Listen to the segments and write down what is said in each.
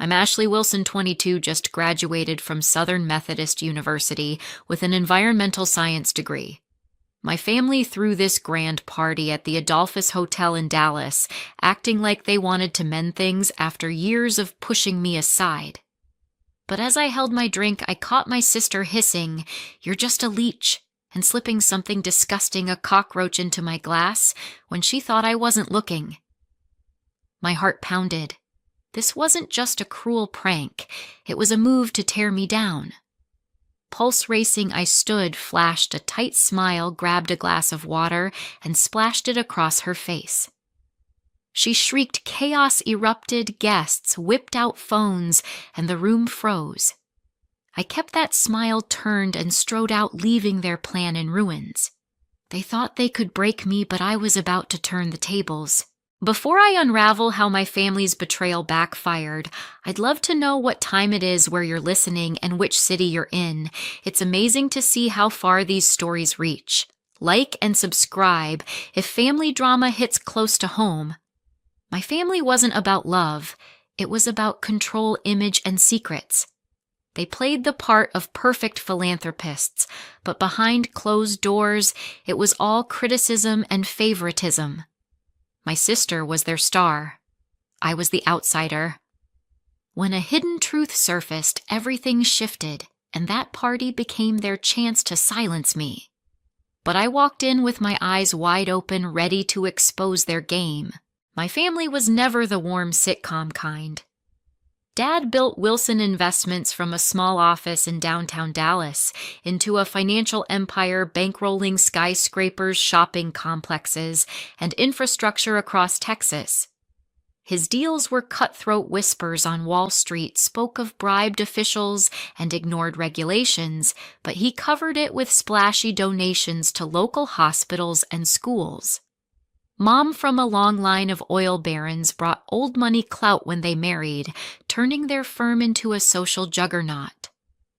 I'm Ashley Wilson, 22, just graduated from Southern Methodist University with an environmental science degree. My family threw this grand party at the Adolphus Hotel in Dallas, acting like they wanted to mend things after years of pushing me aside. But as I held my drink, I caught my sister hissing, "You're just a leech," and slipping something disgusting, a cockroach, into my glass when she thought I wasn't looking. My heart pounded. This wasn't just a cruel prank. It was a move to tear me down. Pulse racing, I stood, flashed a tight smile, grabbed a glass of water, and splashed it across her face. She shrieked, chaos erupted, guests whipped out phones, and the room froze. I kept that smile turned and strode out, leaving their plan in ruins. They thought they could break me, but I was about to turn the tables. Before I unravel how my family's betrayal backfired, I'd love to know what time it is where you're listening and which city you're in. It's amazing to see how far these stories reach. Like and subscribe if family drama hits close to home. My family wasn't about love. It was about control, image, and secrets. They played the part of perfect philanthropists, but behind closed doors, it was all criticism and favoritism. My sister was their star. I was the outsider. When a hidden truth surfaced, everything shifted, and that party became their chance to silence me. But I walked in with my eyes wide open, ready to expose their game. My family was never the warm sitcom kind. Dad built Wilson Investments from a small office in downtown Dallas into a financial empire bankrolling skyscrapers, shopping complexes, and infrastructure across Texas. His deals were cutthroat whispers on Wall Street, spoke of bribed officials and ignored regulations, but he covered it with splashy donations to local hospitals and schools. Mom from a long line of oil barons brought old money clout when they married, turning their firm into a social juggernaut.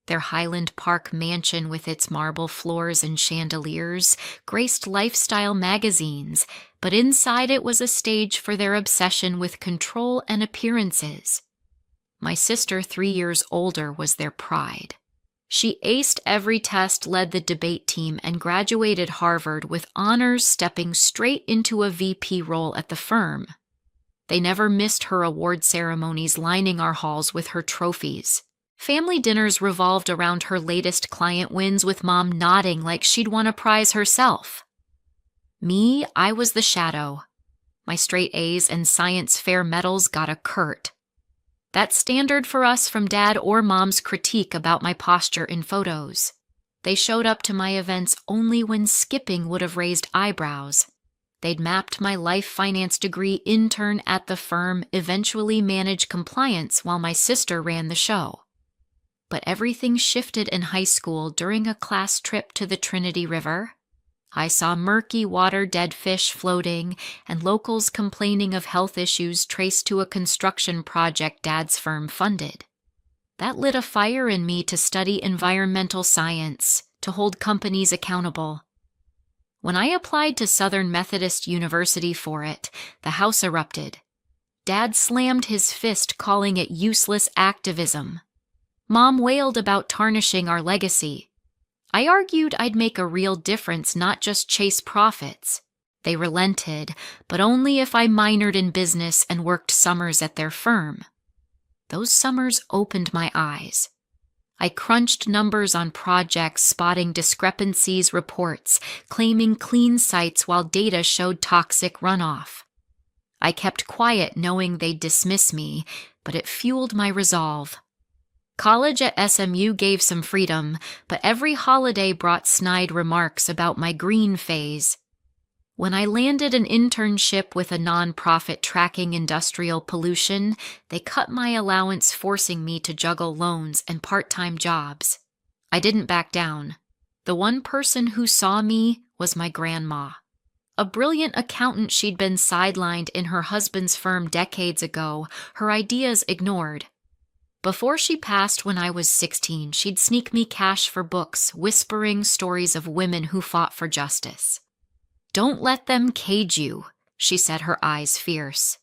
Their Highland Park mansion with its marble floors and chandeliers graced lifestyle magazines, but inside it was a stage for their obsession with control and appearances. My sister, 3 years older, was their pride. She aced every test, led the debate team, and graduated Harvard with honors, stepping straight into a VP role at the firm. They never missed her award ceremonies, lining our halls with her trophies. Family dinners revolved around her latest client wins, with Mom nodding like she'd won a prize herself. Me, I was the shadow. My straight A's and science fair medals got a curt. That's standard for us from Dad or Mom's critique about my posture in photos. They showed up to my events only when skipping would have raised eyebrows. They'd mapped my life finance degree, intern at the firm, eventually manage compliance while my sister ran the show. But everything shifted in high school during a class trip to the Trinity River. I saw murky water, dead fish floating, and locals complaining of health issues traced to a construction project Dad's firm funded. That lit a fire in me to study environmental science, to hold companies accountable. When I applied to Southern Methodist University for it, the house erupted. Dad slammed his fist, calling it useless activism. Mom wailed about tarnishing our legacy. I argued I'd make a real difference, not just chase profits. They relented, but only if I minored in business and worked summers at their firm. Those summers opened my eyes. I crunched numbers on projects, spotting discrepancies, reports, claiming clean sites while data showed toxic runoff. I kept quiet, knowing they'd dismiss me, but it fueled my resolve. College at SMU gave some freedom, but every holiday brought snide remarks about my green phase. When I landed an internship with a nonprofit tracking industrial pollution, they cut my allowance, forcing me to juggle loans and part-time jobs. I didn't back down. The one person who saw me was my grandma. A brilliant accountant, she'd been sidelined in her husband's firm decades ago, her ideas ignored. Before she passed when I was 16, she'd sneak me cash for books, whispering stories of women who fought for justice. "Don't let them cage you," she said, her eyes fierce.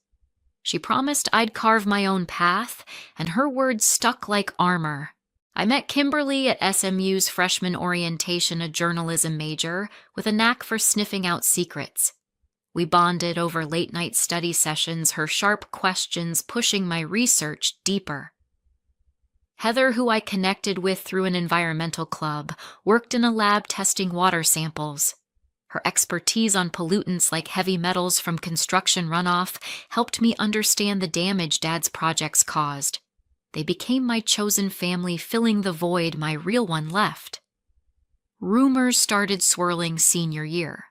She promised I'd carve my own path, and her words stuck like armor. I met Kimberly at SMU's freshman orientation, a journalism major, with a knack for sniffing out secrets. We bonded over late-night study sessions, her sharp questions pushing my research deeper. Heather, who I connected with through an environmental club, worked in a lab testing water samples. Her expertise on pollutants like heavy metals from construction runoff helped me understand the damage Dad's projects caused. They became my chosen family, filling the void my real one left. Rumors started swirling senior year.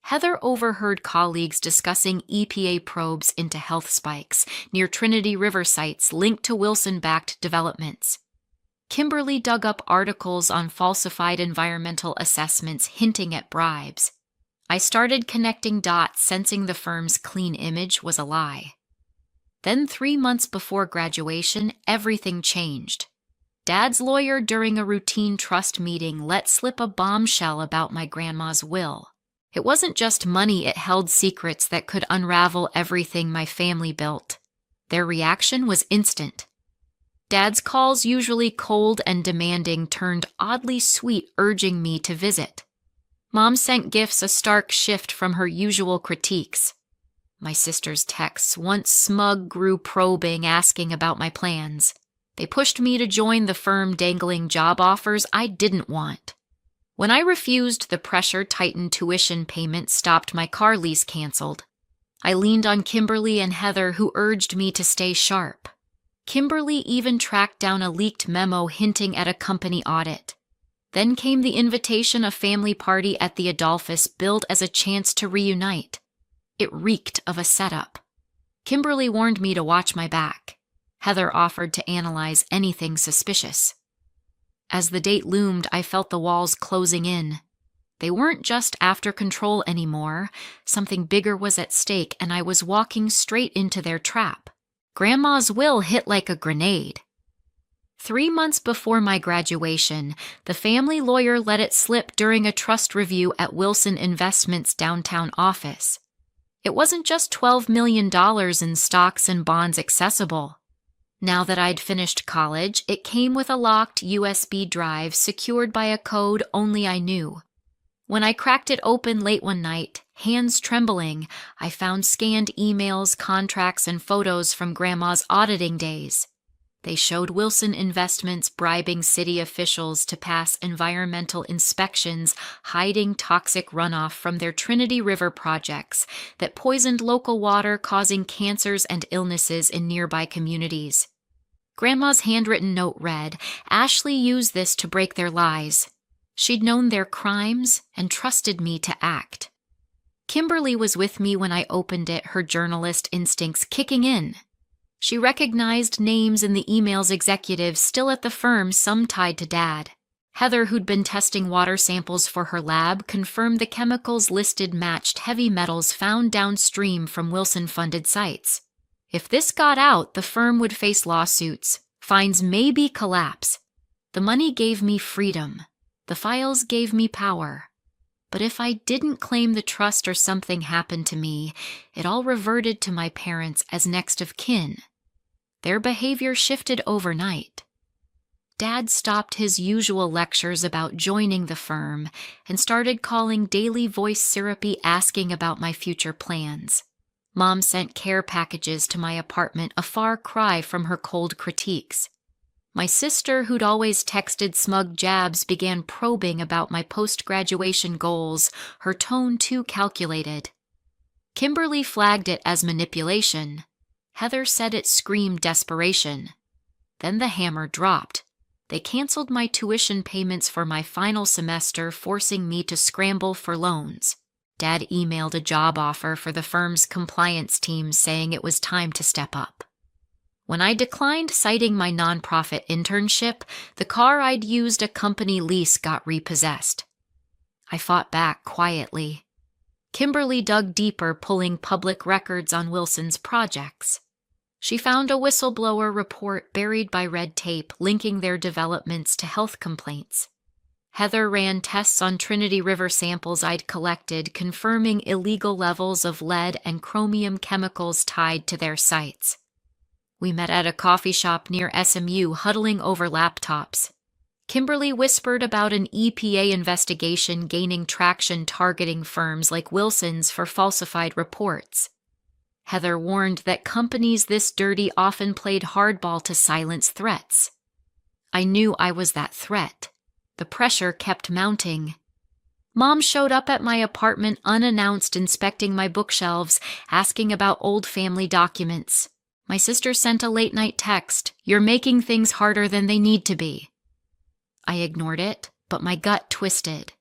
Heather overheard colleagues discussing EPA probes into health spikes near Trinity River sites linked to Wilson-backed developments. Kimberly dug up articles on falsified environmental assessments hinting at bribes. I started connecting dots, sensing the firm's clean image was a lie. Then 3 months before graduation, everything changed. Dad's lawyer, during a routine trust meeting, let slip a bombshell about my grandma's will. It wasn't just money, it held secrets that could unravel everything my family built. Their reaction was instant. Dad's calls, usually cold and demanding, turned oddly sweet, urging me to visit. Mom sent gifts, a stark shift from her usual critiques. My sister's texts, once smug, grew probing, asking about my plans. They pushed me to join the firm, dangling job offers I didn't want. When I refused, the pressure tightened, tuition payments stopped, my car lease canceled. I leaned on Kimberly and Heather, who urged me to stay sharp. Kimberly even tracked down a leaked memo hinting at a company audit. Then came the invitation, a family party at the Adolphus, billed as a chance to reunite. It reeked of a setup. Kimberly warned me to watch my back. Heather offered to analyze anything suspicious. As the date loomed, I felt the walls closing in. They weren't just after control anymore. Something bigger was at stake, and I was walking straight into their trap. Grandma's will hit like a grenade. 3 months before my graduation, the family lawyer let it slip during a trust review at Wilson Investments' downtown office. It wasn't just $12 million in stocks and bonds accessible. Now that I'd finished college, it came with a locked USB drive secured by a code only I knew. When I cracked it open late one night, hands trembling, I found scanned emails, contracts, and photos from Grandma's auditing days. They showed Wilson Investments bribing city officials to pass environmental inspections, hiding toxic runoff from their Trinity River projects that poisoned local water, causing cancers and illnesses in nearby communities. Grandma's handwritten note read, "Ashley used this to break their lies. She'd known their crimes and trusted me to act." Kimberly was with me when I opened it, her journalist instincts kicking in. She recognized names in the email's executives still at the firm, some tied to Dad. Heather, who'd been testing water samples for her lab, confirmed the chemicals listed matched heavy metals found downstream from Wilson-funded sites. If this got out, the firm would face lawsuits, fines, maybe collapse. The money gave me freedom. The files gave me power. But if I didn't claim the trust or something happened to me, it all reverted to my parents as next of kin. Their behavior shifted overnight. Dad stopped his usual lectures about joining the firm and started calling daily voice syrupy, asking about my future plans. Mom sent care packages to my apartment, a far cry from her cold critiques. My sister, who'd always texted smug jabs, began probing about my post-graduation goals, her tone too calculated. Kimberly flagged it as manipulation. Heather said it screamed desperation. Then the hammer dropped. They canceled my tuition payments for my final semester, forcing me to scramble for loans. Dad emailed a job offer for the firm's compliance team, saying it was time to step up. When I declined, citing my nonprofit internship, the car I'd used a company lease got repossessed. I fought back quietly. Kimberly dug deeper, pulling public records on Wilson's projects. She found a whistleblower report buried by red tape linking their developments to health complaints. Heather ran tests on Trinity River samples I'd collected, confirming illegal levels of lead and chromium chemicals tied to their sites. We met at a coffee shop near SMU, huddling over laptops. Kimberly whispered about an EPA investigation gaining traction targeting firms like Wilson's for falsified reports. Heather warned that companies this dirty often played hardball to silence threats. I knew I was that threat. The pressure kept mounting. Mom showed up at my apartment unannounced, inspecting my bookshelves, asking about old family documents. My sister sent a late-night text, "You're making things harder than they need to be." I ignored it, but my gut twisted.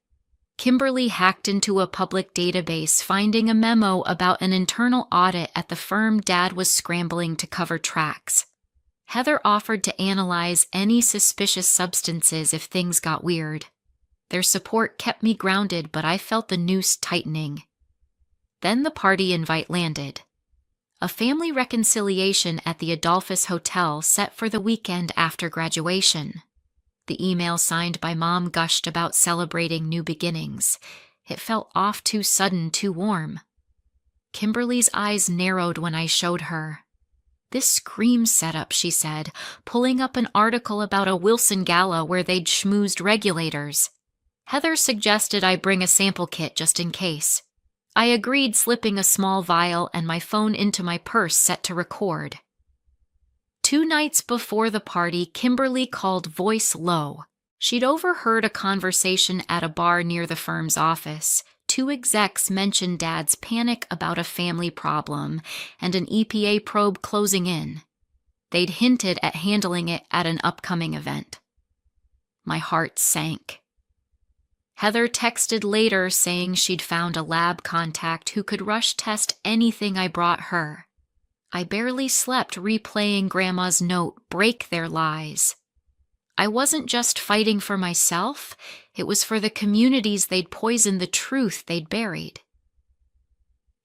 Kimberly hacked into a public database, finding a memo about an internal audit at the firm Dad was scrambling to cover tracks. Heather offered to analyze any suspicious substances if things got weird. Their support kept me grounded, but I felt the noose tightening. Then the party invite landed. A family reconciliation at the Adolphus Hotel set for the weekend after graduation. The email signed by Mom gushed about celebrating new beginnings. It felt off too sudden, too warm. Kimberly's eyes narrowed when I showed her. "This screams setup," she said, pulling up an article about a Wilson gala where they'd schmoozed regulators. Heather suggested I bring a sample kit just in case. I agreed, slipping a small vial and my phone into my purse set to record. 2 nights before the party, Kimberly called voice low. She'd overheard a conversation at a bar near the firm's office. 2 execs mentioned Dad's panic about a family problem and an EPA probe closing in. They'd hinted at handling it at an upcoming event. My heart sank. Heather texted later saying she'd found a lab contact who could rush test anything I brought her. I barely slept replaying Grandma's note, "Break their lies." I wasn't just fighting for myself, it was for the communities they'd poisoned, the truth they'd buried.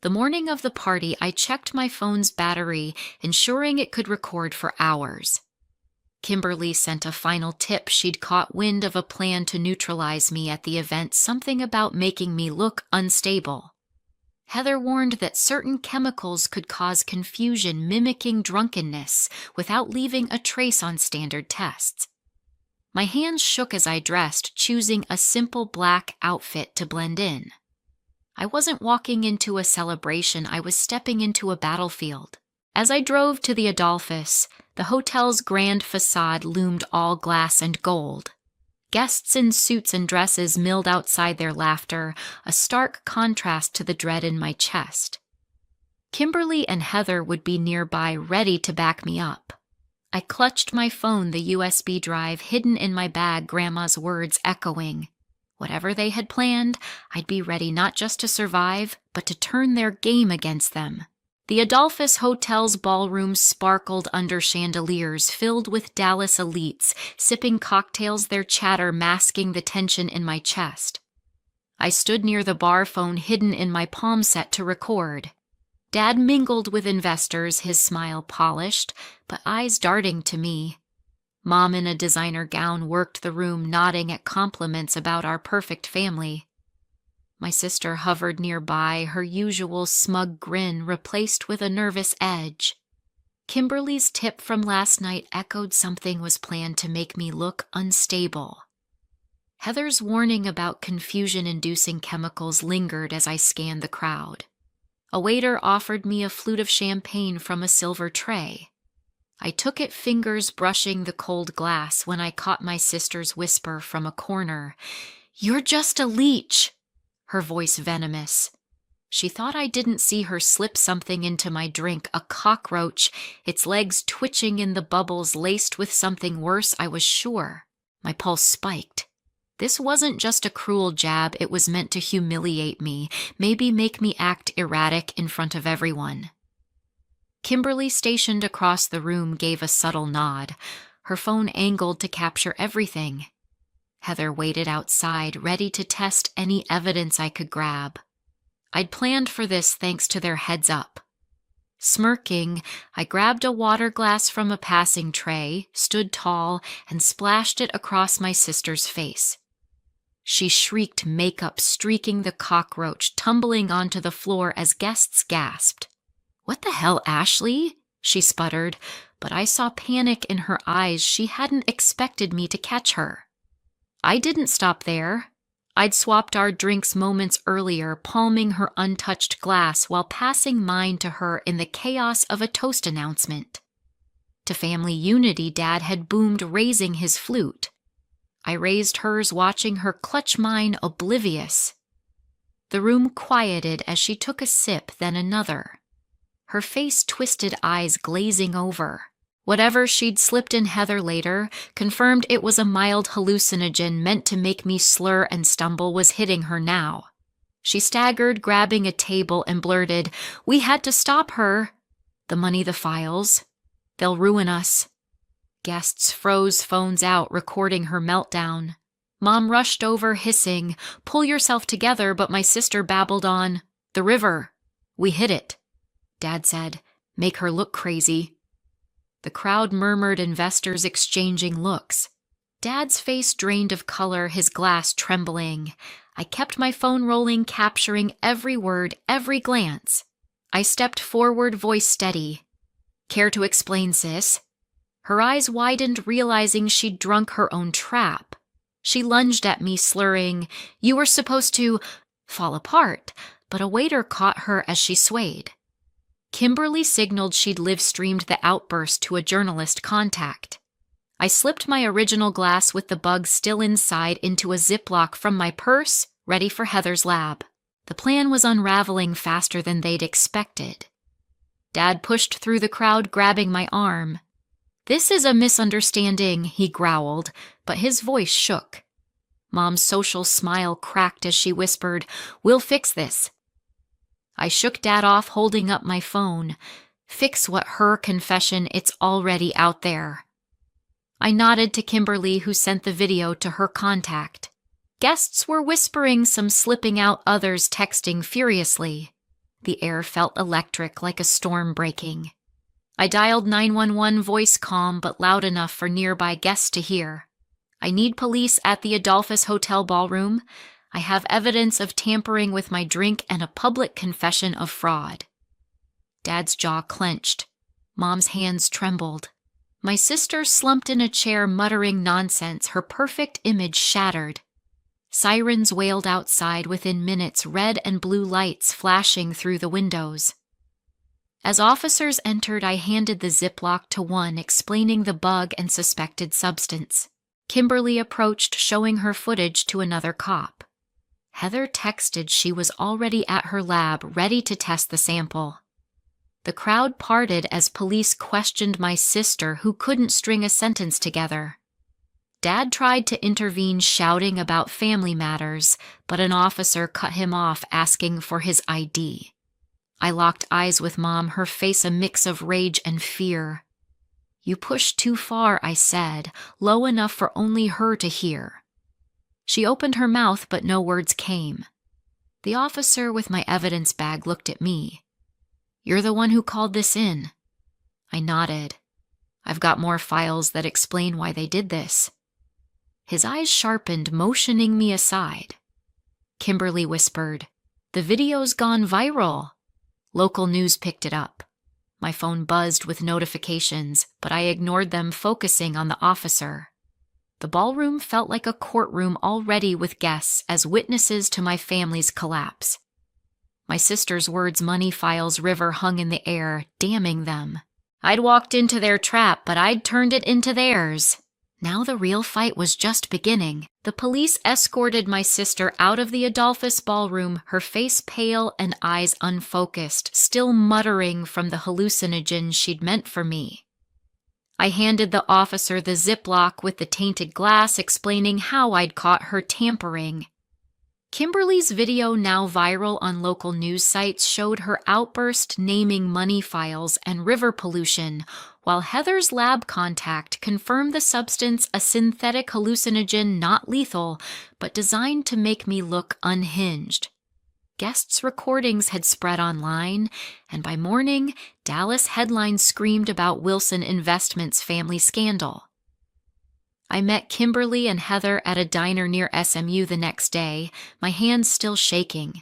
The morning of the party, I checked my phone's battery, ensuring it could record for hours. Kimberly sent a final tip. She'd caught wind of a plan to neutralize me at the event, something about making me look unstable. Heather warned that certain chemicals could cause confusion, mimicking drunkenness, without leaving a trace on standard tests. My hands shook as I dressed, choosing a simple black outfit to blend in. I wasn't walking into a celebration, I was stepping into a battlefield. As I drove to the Adolphus, the hotel's grand facade loomed all glass and gold. Guests in suits and dresses milled outside their laughter, a stark contrast to the dread in my chest. Kimberly and Heather would be nearby, ready to back me up. I clutched my phone, the USB drive hidden in my bag, Grandma's words echoing. Whatever they had planned, I'd be ready not just to survive, but to turn their game against them. The Adolphus Hotel's ballroom sparkled under chandeliers filled with Dallas elites, sipping cocktails, their chatter masking the tension in my chest. I stood near the bar, phone hidden in my palm set to record. Dad mingled with investors, his smile polished, but eyes darting to me. Mom in a designer gown worked the room, nodding at compliments about our perfect family. My sister hovered nearby, her usual smug grin replaced with a nervous edge. Kimberly's tip from last night echoed something was planned to make me look unstable. Heather's warning about confusion-inducing chemicals lingered as I scanned the crowd. A waiter offered me a flute of champagne from a silver tray. I took it, fingers brushing the cold glass, when I caught my sister's whisper from a corner, "You're just a leech," her voice venomous. She thought I didn't see her slip something into my drink, a cockroach, its legs twitching in the bubbles, laced with something worse, I was sure. My pulse spiked. This wasn't just a cruel jab, it was meant to humiliate me, maybe make me act erratic in front of everyone. Kimberly, stationed across the room, gave a subtle nod, her phone angled to capture everything. Heather waited outside, ready to test any evidence I could grab. I'd planned for this thanks to their heads up. Smirking, I grabbed a water glass from a passing tray, stood tall, and splashed it across my sister's face. She shrieked, makeup streaking the cockroach, tumbling onto the floor as guests gasped. "What the hell, Ashley?" she sputtered, but I saw panic in her eyes. She hadn't expected me to catch her. I didn't stop there. I'd swapped our drinks moments earlier, palming her untouched glass while passing mine to her in the chaos of a toast announcement. To family unity, Dad had boomed, raising his flute. I raised hers, watching her clutch mine, oblivious. The room quieted as she took a sip, then another. Her face twisted, eyes glazing over. Whatever she'd slipped in Heather later confirmed it was a mild hallucinogen meant to make me slur and stumble was hitting her now. She staggered, grabbing a table, and blurted, "We had to stop her. The money, the files. They'll ruin us." Guests froze, phones out, recording her meltdown. Mom rushed over, hissing, "Pull yourself together," but my sister babbled on, "The river. We hit it." Dad said, "Make her look crazy." The crowd murmured, investors exchanging looks. Dad's face drained of color, his glass trembling. I kept my phone rolling, capturing every word, every glance. I stepped forward, voice steady. "Care to explain, sis?" Her eyes widened, realizing she'd drunk her own trap. She lunged at me, slurring, "You were supposed to fall apart," but a waiter caught her as she swayed. Kimberly signaled she'd live-streamed the outburst to a journalist contact. I slipped my original glass with the bug still inside into a Ziploc from my purse, ready for Heather's lab. The plan was unraveling faster than they'd expected. Dad pushed through the crowd, grabbing my arm. "This is a misunderstanding," he growled, but his voice shook. Mom's social smile cracked as she whispered, "We'll fix this." I shook Dad off, holding up my phone. "Fix what? Her confession? It's already out there." I nodded to Kimberly, who sent the video to her contact. Guests were whispering, some slipping out, others texting furiously. The air felt electric, like a storm breaking. I dialed 911, voice calm but loud enough for nearby guests to hear. "I need police at the Adolphus Hotel ballroom. I have evidence of tampering with my drink and a public confession of fraud." Dad's jaw clenched. Mom's hands trembled. My sister slumped in a chair, muttering nonsense, her perfect image shattered. Sirens wailed outside within minutes, red and blue lights flashing through the windows. As officers entered, I handed the Ziploc to one, explaining the bug and suspected substance. Kimberly approached, showing her footage to another cop. Heather texted she was already at her lab, ready to test the sample. The crowd parted as police questioned my sister, who couldn't string a sentence together. Dad tried to intervene, shouting about family matters, but an officer cut him off, asking for his ID. I locked eyes with Mom, her face a mix of rage and fear. "You pushed too far," I said, low enough for only her to hear. She opened her mouth, but no words came. The officer with my evidence bag looked at me. "You're the one who called this in." I nodded. "I've got more files that explain why they did this." His eyes sharpened, motioning me aside. Kimberly whispered, "The video's gone viral." Local news picked it up. My phone buzzed with notifications, but I ignored them, focusing on the officer. The ballroom felt like a courtroom already with guests as witnesses to my family's collapse. My sister's words, money files, river hung in the air, damning them. I'd walked into their trap, but I'd turned it into theirs. Now the real fight was just beginning. The police escorted my sister out of the Adolphus ballroom, her face pale and eyes unfocused, still muttering from the hallucinogen she'd meant for me. I handed the officer the Ziploc with the tainted glass, explaining how I'd caught her tampering. Kimberly's video, now viral on local news sites, showed her outburst naming money files and river pollution, while Heather's lab contact confirmed the substance a synthetic hallucinogen not lethal, but designed to make me look unhinged. Guests' recordings had spread online, and by morning, Dallas headlines screamed about Wilson Investments' family scandal. I met Kimberly and Heather at a diner near SMU the next day, my hands still shaking.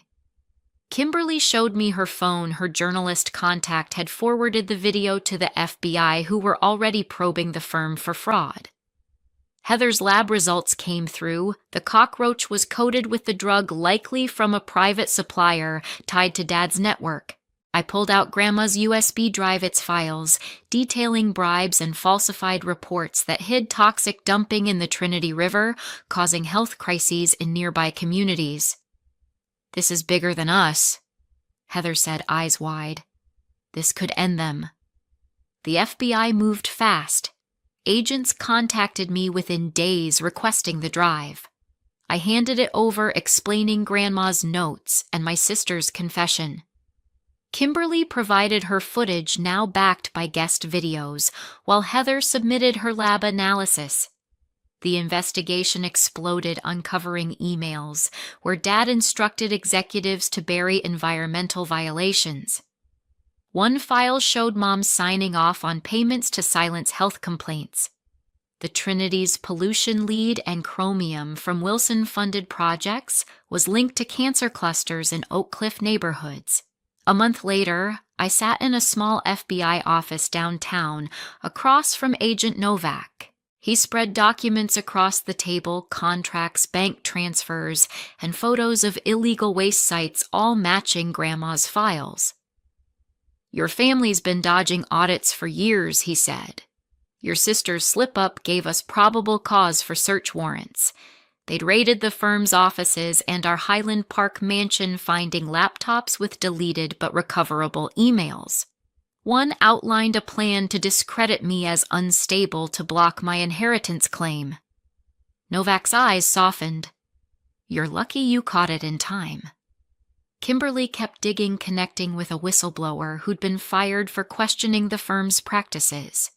Kimberly showed me her phone. Her journalist contact had forwarded the video to the FBI, who were already probing the firm for fraud. Heather's lab results came through. The cockroach was coated with the drug, likely from a private supplier tied to Dad's network. I pulled out Grandma's USB drive, its files, detailing bribes and falsified reports that hid toxic dumping in the Trinity River, causing health crises in nearby communities. "This is bigger than us," Heather said, eyes wide. "This could end them." The FBI moved fast. Agents contacted me within days requesting the drive. I handed it over, explaining Grandma's notes and my sister's confession. Kimberly provided her footage, now backed by guest videos, while Heather submitted her lab analysis. The investigation exploded, uncovering emails where Dad instructed executives to bury environmental violations. One file showed Mom signing off on payments to silence health complaints. The Trinity's pollution lead and chromium from Wilson-funded projects was linked to cancer clusters in Oak Cliff neighborhoods. A month later, I sat in a small FBI office downtown, across from Agent Novak. He spread documents across the table, contracts, bank transfers, and photos of illegal waste sites, all matching Grandma's files. "Your family's been dodging audits for years," he said. "Your sister's slip-up gave us probable cause for search warrants. They'd raided the firm's offices and our Highland Park mansion, finding laptops with deleted but recoverable emails. One outlined a plan to discredit me as unstable to block my inheritance claim." Novak's eyes softened. "You're lucky you caught it in time." Kimberly kept digging, connecting with a whistleblower who'd been fired for questioning the firm's practices.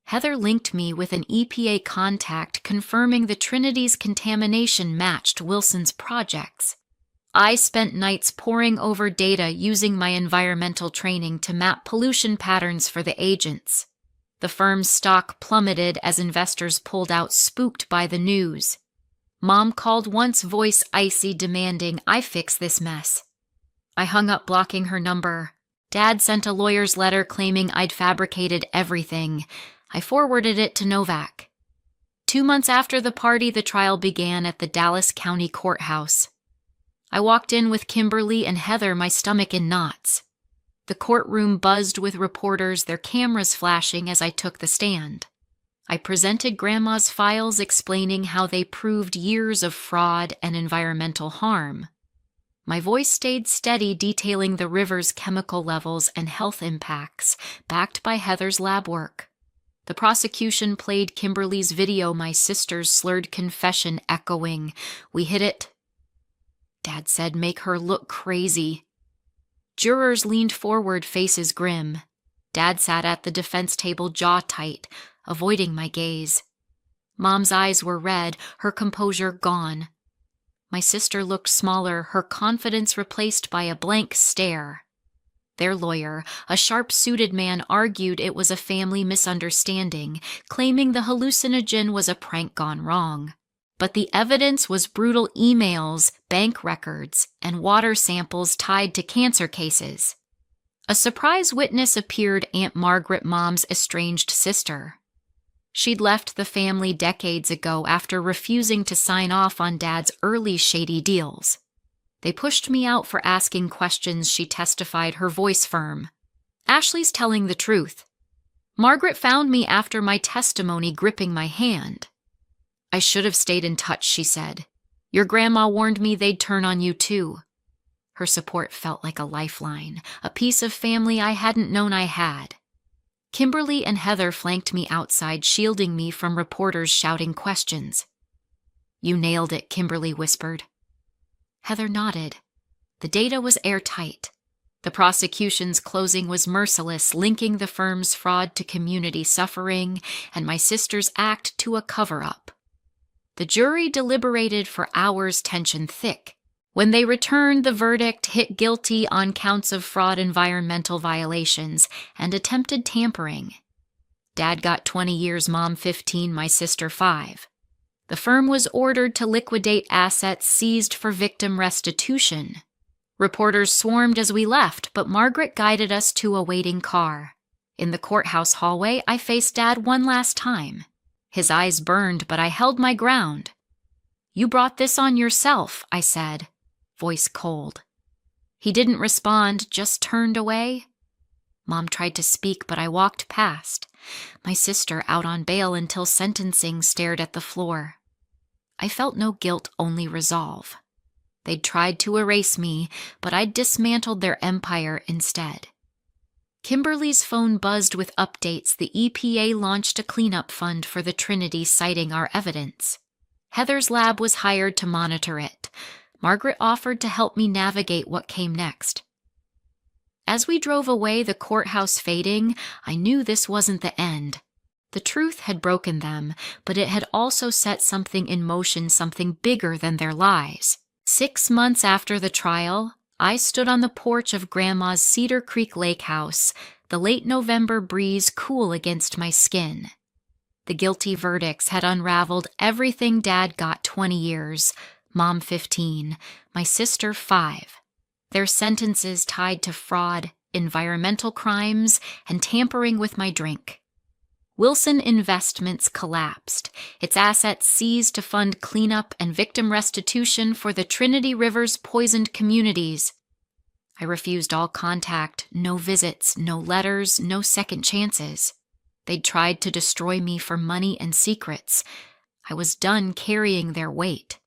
Heather linked me with an EPA contact, confirming the Trinity's contamination matched Wilson's projects. I spent nights poring over data, using my environmental training to map pollution patterns for the agents. The firm's stock plummeted as investors pulled out, spooked by the news. Mom called once, voice icy, demanding I fix this mess. I hung up, blocking her number. Dad sent a lawyer's letter claiming I'd fabricated everything. I forwarded it to Novak. 2 months after the party, the trial began at the Dallas County Courthouse. I walked in with Kimberly and Heather, my stomach in knots. The courtroom buzzed with reporters, their cameras flashing as I took the stand. I presented Grandma's files, explaining how they proved years of fraud and environmental harm. My voice stayed steady, detailing the river's chemical levels and health impacts, backed by Heather's lab work. The prosecution played Kimberly's video, my sister's slurred confession echoing, "We hit it." Dad said, "Make her look crazy." Jurors leaned forward, faces grim. Dad sat at the defense table, jaw tight, avoiding my gaze. Mom's eyes were red, her composure gone. My sister looked smaller, her confidence replaced by a blank stare. Their lawyer, a sharp-suited man, argued it was a family misunderstanding, claiming the hallucinogen was a prank gone wrong. But the evidence was brutal emails, bank records, and water samples tied to cancer cases. A surprise witness appeared, Aunt Margaret, Mom's estranged sister. She'd left the family decades ago after refusing to sign off on Dad's early shady deals. They pushed me out for asking questions, she testified, her voice firm. "Ashley's telling the truth. Margaret found me after my testimony, gripping my hand." "I should have stayed in touch," she said. "Your grandma warned me they'd turn on you too." Her support felt like a lifeline, a piece of family I hadn't known I had. Kimberly and Heather flanked me outside, shielding me from reporters shouting questions. "You nailed it," Kimberly whispered. Heather nodded. The data was airtight. The prosecution's closing was merciless, linking the firm's fraud to community suffering and my sister's act to a cover-up. The jury deliberated for hours, tension thick. When they returned, the verdict hit guilty on counts of fraud, environmental violations, and attempted tampering. Dad got 20 years, Mom 15, my sister 5. The firm was ordered to liquidate assets seized for victim restitution. Reporters swarmed as we left, but Margaret guided us to a waiting car. In the courthouse hallway, I faced Dad one last time. His eyes burned, but I held my ground. "You brought this on yourself," I said, voice cold. He didn't respond, just turned away. Mom tried to speak, but I walked past. My sister, out on bail until sentencing, stared at the floor. I felt no guilt, only resolve. They'd tried to erase me, but I'd dismantled their empire instead. Kimberly's phone buzzed with updates. The EPA launched a cleanup fund for the Trinity, citing our evidence. Heather's lab was hired to monitor it. Margaret offered to help me navigate what came next. As we drove away, the courthouse fading, I knew this wasn't the end. The truth had broken them, but it had also set something in motion, something bigger than their lies. 6 months after the trial, I stood on the porch of Grandma's Cedar Creek Lake house, the late November breeze cool against my skin. The guilty verdicts had unraveled everything. Dad got 20 years, Mom 15, my sister 5. Their sentences tied to fraud, environmental crimes, and tampering with my drink. Wilson Investments collapsed, its assets seized to fund cleanup and victim restitution for the Trinity River's poisoned communities. I refused all contact, no visits, no letters, no second chances. They'd tried to destroy me for money and secrets. I was done carrying their weight.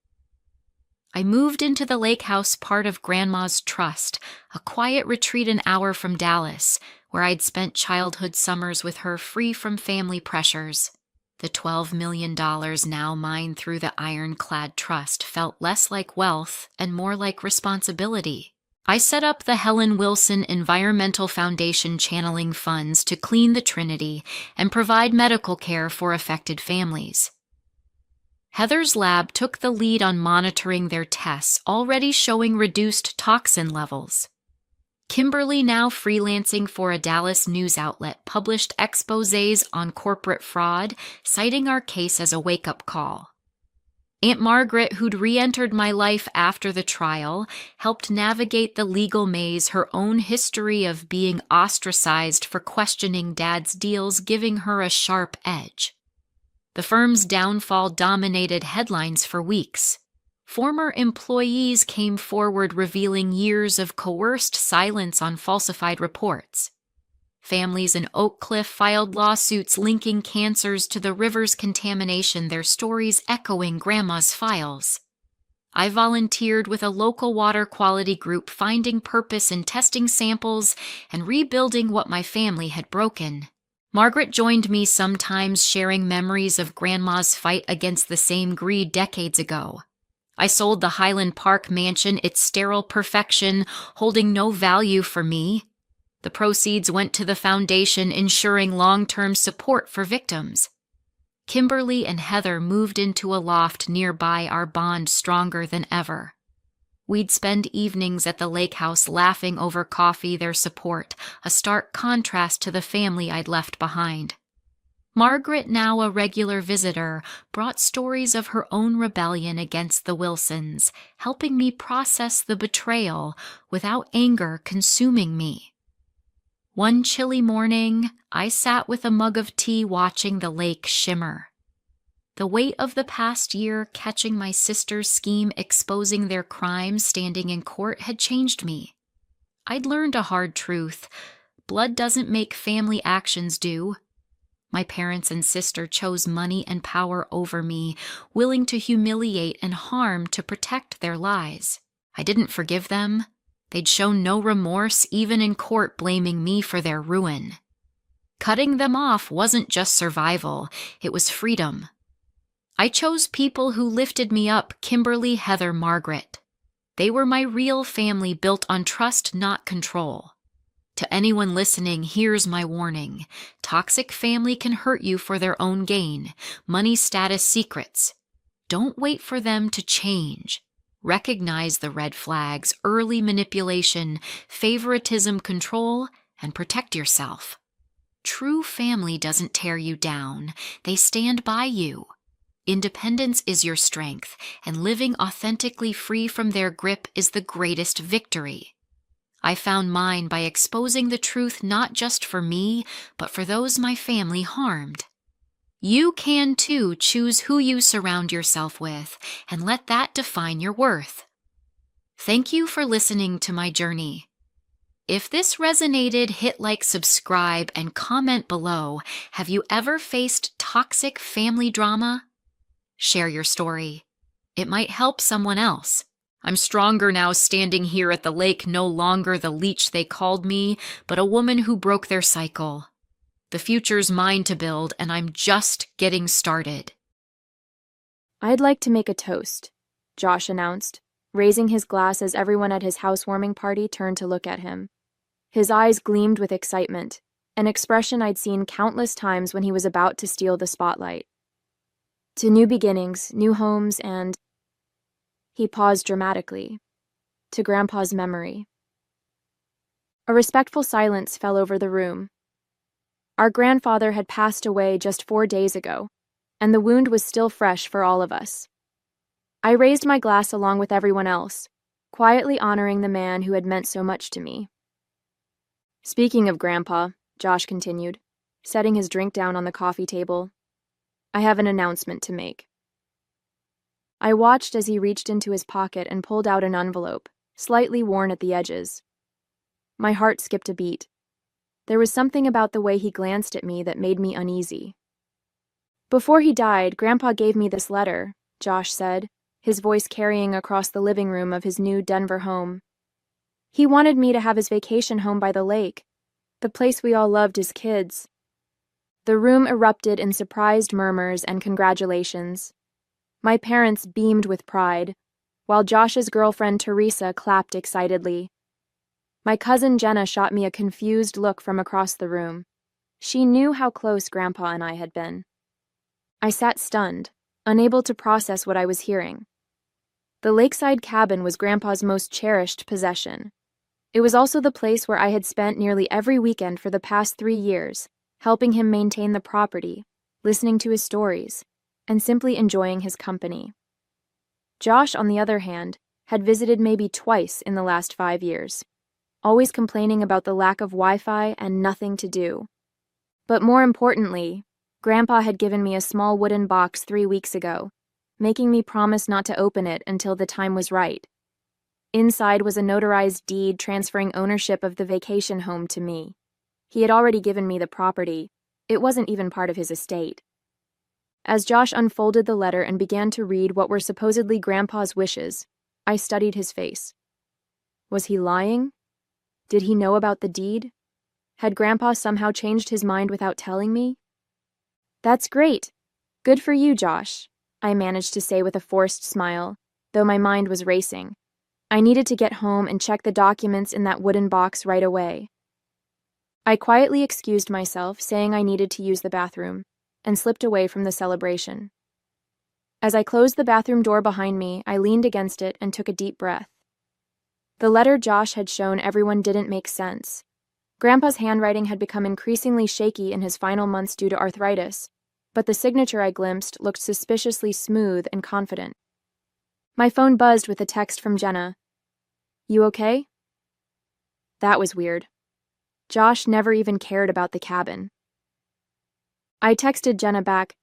I moved into the lake house, part of Grandma's trust, a quiet retreat an hour from Dallas, where I'd spent childhood summers with her, free from family pressures. The $12 million now mine through the ironclad trust felt less like wealth and more like responsibility. I set up the Helen Wilson Environmental Foundation, channeling funds to clean the Trinity and provide medical care for affected families. Heather's lab took the lead on monitoring their tests, already showing reduced toxin levels. Kimberly, now freelancing for a Dallas news outlet, published exposés on corporate fraud, citing our case as a wake-up call. Aunt Margaret, who'd re-entered my life after the trial, helped navigate the legal maze, her own history of being ostracized for questioning Dad's deals giving her a sharp edge. The firm's downfall dominated headlines for weeks. Former employees came forward revealing years of coerced silence on falsified reports. Families in Oak Cliff filed lawsuits linking cancers to the river's contamination, their stories echoing Grandma's files. I volunteered with a local water quality group, finding purpose in testing samples and rebuilding what my family had broken. Margaret joined me sometimes, sharing memories of Grandma's fight against the same greed decades ago. I sold the Highland Park mansion, its sterile perfection holding no value for me. The proceeds went to the foundation, ensuring long-term support for victims. Kimberly and Heather moved into a loft nearby, our bond stronger than ever. We'd spend evenings at the lake house laughing over coffee, their support, a stark contrast to the family I'd left behind. Margaret, now a regular visitor, brought stories of her own rebellion against the Wilsons, helping me process the betrayal without anger consuming me. One chilly morning, I sat with a mug of tea watching the lake shimmer. The weight of the past year, catching my sister's scheme, exposing their crimes, standing in court, had changed me. I'd learned a hard truth. Blood doesn't make family actions do. My parents and sister chose money and power over me, willing to humiliate and harm to protect their lies. I didn't forgive them. They'd shown no remorse, even in court, blaming me for their ruin. Cutting them off wasn't just survival, it was freedom. I chose people who lifted me up: Kimberly, Heather, Margaret. They were my real family, built on trust, not control. To anyone listening, here's my warning. Toxic family can hurt you for their own gain. Money, status, secrets. Don't wait for them to change. Recognize the red flags: early manipulation, favoritism, control, and protect yourself. True family doesn't tear you down, they stand by you. Independence is your strength, and living authentically free from their grip is the greatest victory. I found mine by exposing the truth not just for me, but for those my family harmed. You can too choose who you surround yourself with, and let that define your worth. Thank you for listening to my journey. If this resonated, hit like, subscribe, and comment below. Have you ever faced toxic family drama? Share your story. It might help someone else. I'm stronger now, standing here at the lake, no longer the leech they called me, but a woman who broke their cycle. The future's mine to build, and I'm just getting started. "I'd like to make a toast," Josh announced, raising his glass as everyone at his housewarming party turned to look at him. His eyes gleamed with excitement, an expression I'd seen countless times when he was about to steal the spotlight. "To new beginnings, new homes, and—" He paused dramatically. "To Grandpa's memory." A respectful silence fell over the room. Our grandfather had passed away just 4 days ago, and the wound was still fresh for all of us. I raised my glass along with everyone else, quietly honoring the man who had meant so much to me. "Speaking of Grandpa," Josh continued, setting his drink down on the coffee table, "I have an announcement to make." I watched as he reached into his pocket and pulled out an envelope, slightly worn at the edges. My heart skipped a beat. There was something about the way he glanced at me that made me uneasy. "Before he died, Grandpa gave me this letter," Josh said, his voice carrying across the living room of his new Denver home. "He wanted me to have his vacation home by the lake, the place we all loved as kids." The room erupted in surprised murmurs and congratulations. My parents beamed with pride, while Josh's girlfriend Teresa clapped excitedly. My cousin Jenna shot me a confused look from across the room. She knew how close Grandpa and I had been. I sat stunned, unable to process what I was hearing. The lakeside cabin was Grandpa's most cherished possession. It was also the place where I had spent nearly every weekend for the past 3 years, helping him maintain the property, listening to his stories, and simply enjoying his company. Josh, on the other hand, had visited maybe twice in the last 5 years, always complaining about the lack of Wi-Fi and nothing to do. But more importantly, Grandpa had given me a small wooden box 3 weeks ago, making me promise not to open it until the time was right. Inside was a notarized deed transferring ownership of the vacation home to me. He had already given me the property. It wasn't even part of his estate. As Josh unfolded the letter and began to read what were supposedly Grandpa's wishes, I studied his face. Was he lying? Did he know about the deed? Had Grandpa somehow changed his mind without telling me? "That's great. Good for you, Josh," I managed to say with a forced smile, though my mind was racing. I needed to get home and check the documents in that wooden box right away. I quietly excused myself, saying I needed to use the bathroom, and slipped away from the celebration. As I closed the bathroom door behind me, I leaned against it and took a deep breath. The letter Josh had shown everyone didn't make sense. Grandpa's handwriting had become increasingly shaky in his final months due to arthritis, but the signature I glimpsed looked suspiciously smooth and confident. My phone buzzed with a text from Jenna. "You okay?" That was weird. Josh never even cared about the cabin. I texted Jenna back,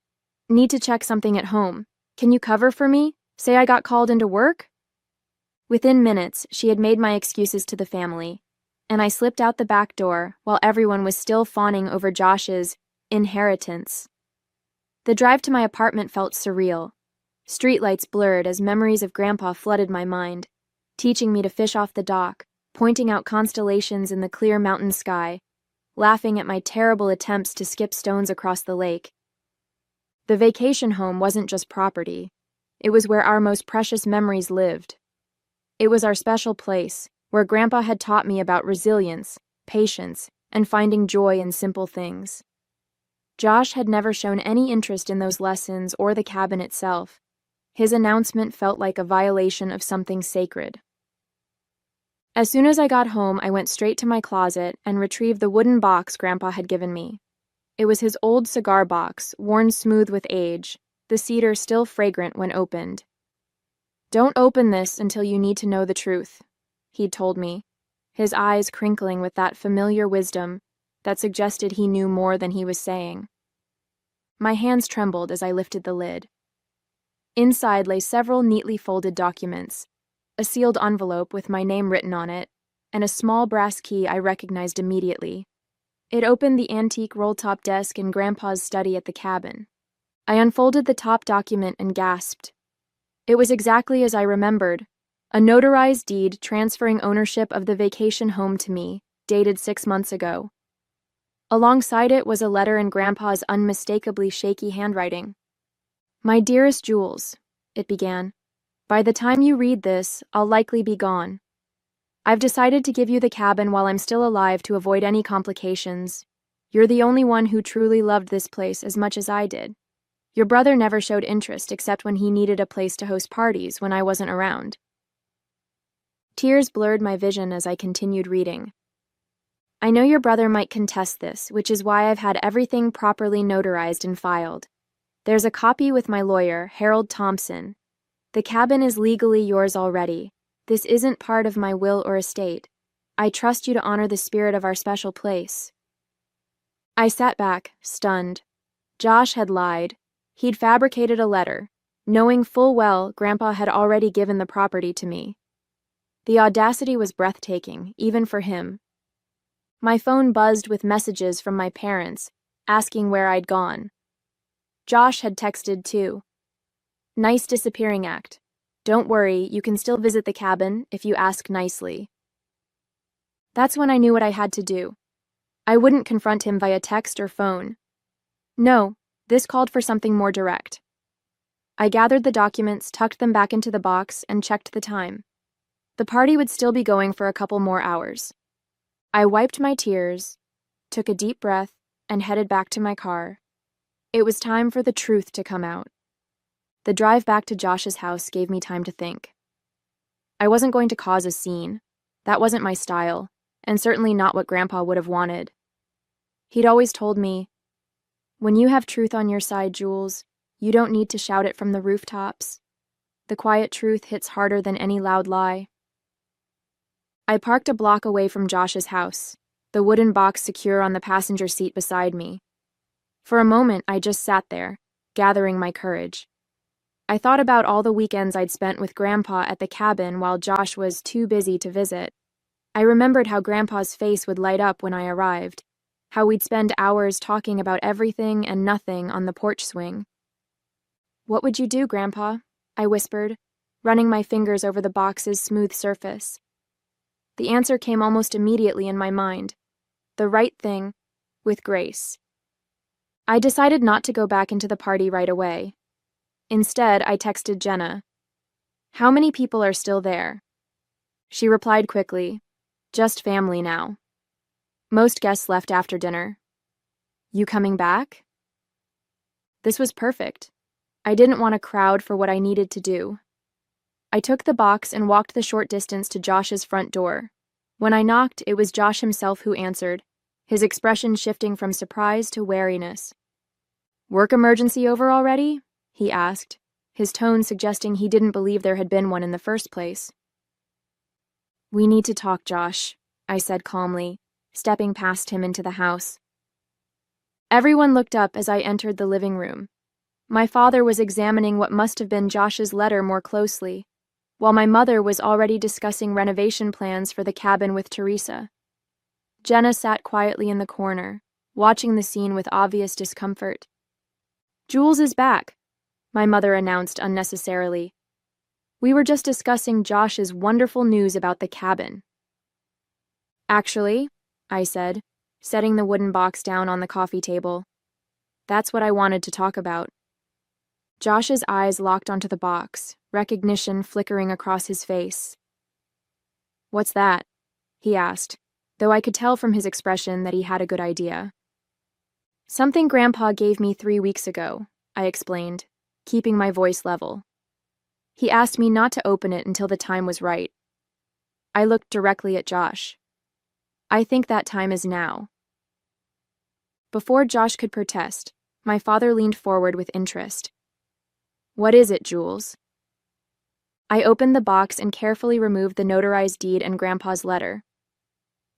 "Need to check something at home. Can you cover for me? Say I got called into work?" Within minutes, she had made my excuses to the family, and I slipped out the back door while everyone was still fawning over Josh's inheritance. The drive to my apartment felt surreal. Streetlights blurred as memories of Grandpa flooded my mind, teaching me to fish off the dock, pointing out constellations in the clear mountain sky, laughing at my terrible attempts to skip stones across the lake. The vacation home wasn't just property. It was where our most precious memories lived. It was our special place, where Grandpa had taught me about resilience, patience, and finding joy in simple things. Josh had never shown any interest in those lessons or the cabin itself. His announcement felt like a violation of something sacred. As soon as I got home, I went straight to my closet and retrieved the wooden box Grandpa had given me, It was his old cigar box, worn smooth with age, the cedar still fragrant when opened. "Don't open this until you need to know the truth," he'd told me, his eyes crinkling with that familiar wisdom that suggested he knew more than he was saying. My hands trembled as I lifted the lid. Inside lay several neatly folded documents, a sealed envelope with my name written on it, and a small brass key I recognized immediately. It opened the antique roll-top desk in Grandpa's study at the cabin. I unfolded the top document and gasped. It was exactly as I remembered, a notarized deed transferring ownership of the vacation home to me, dated 6 months ago. Alongside it was a letter in Grandpa's unmistakably shaky handwriting. "My dearest Jules," it began, "by the time you read this, I'll likely be gone. I've decided to give you the cabin while I'm still alive to avoid any complications. You're the only one who truly loved this place as much as I did. Your brother never showed interest except when he needed a place to host parties when I wasn't around." Tears blurred my vision as I continued reading. "I know your brother might contest this, which is why I've had everything properly notarized and filed. There's a copy with my lawyer, Harold Thompson. The cabin is legally yours already. This isn't part of my will or estate. I trust you to honor the spirit of our special place." I sat back, stunned. Josh had lied. He'd fabricated a letter, knowing full well Grandpa had already given the property to me. The audacity was breathtaking, even for him. My phone buzzed with messages from my parents, asking where I'd gone. Josh had texted too. "Nice disappearing act. Don't worry, you can still visit the cabin if you ask nicely." That's when I knew what I had to do. I wouldn't confront him via text or phone. No, this called for something more direct. I gathered the documents, tucked them back into the box, and checked the time. The party would still be going for a couple more hours. I wiped my tears, took a deep breath, and headed back to my car. It was time for the truth to come out. The drive back to Josh's house gave me time to think. I wasn't going to cause a scene. That wasn't my style, and certainly not what Grandpa would have wanted. He'd always told me, "When you have truth on your side, Jules, you don't need to shout it from the rooftops. The quiet truth hits harder than any loud lie." I parked a block away from Josh's house, the wooden box secure on the passenger seat beside me. For a moment, I just sat there, gathering my courage. I thought about all the weekends I'd spent with Grandpa at the cabin while Josh was too busy to visit. I remembered how Grandpa's face would light up when I arrived, how we'd spend hours talking about everything and nothing on the porch swing. "What would you do, Grandpa?" I whispered, running my fingers over the box's smooth surface. The answer came almost immediately in my mind. The right thing, with grace. I decided not to go back into the party right away. Instead, I texted Jenna. "How many people are still there?" She replied quickly, "Just family now. Most guests left after dinner." "You coming back?" This was perfect. I didn't want a crowd for what I needed to do. I took the box and walked the short distance to Josh's front door. When I knocked, it was Josh himself who answered, his expression shifting from surprise to wariness. "Work emergency over already?" he asked, his tone suggesting he didn't believe there had been one in the first place. "We need to talk, Josh," I said calmly, stepping past him into the house. Everyone looked up as I entered the living room. My father was examining what must have been Josh's letter more closely, while my mother was already discussing renovation plans for the cabin with Teresa. Jenna sat quietly in the corner, watching the scene with obvious discomfort. "Jules is back," my mother announced unnecessarily. "We were just discussing Josh's wonderful news about the cabin." "Actually," I said, setting the wooden box down on the coffee table, "that's what I wanted to talk about." Josh's eyes locked onto the box, recognition flickering across his face. "What's that?" he asked, though I could tell from his expression that he had a good idea. "Something Grandpa gave me 3 weeks ago," I explained, keeping my voice level. "He asked me not to open it until the time was right." I looked directly at Josh. "I think that time is now." Before Josh could protest, my father leaned forward with interest. "What is it, Jules?" I opened the box and carefully removed the notarized deed and Grandpa's letter.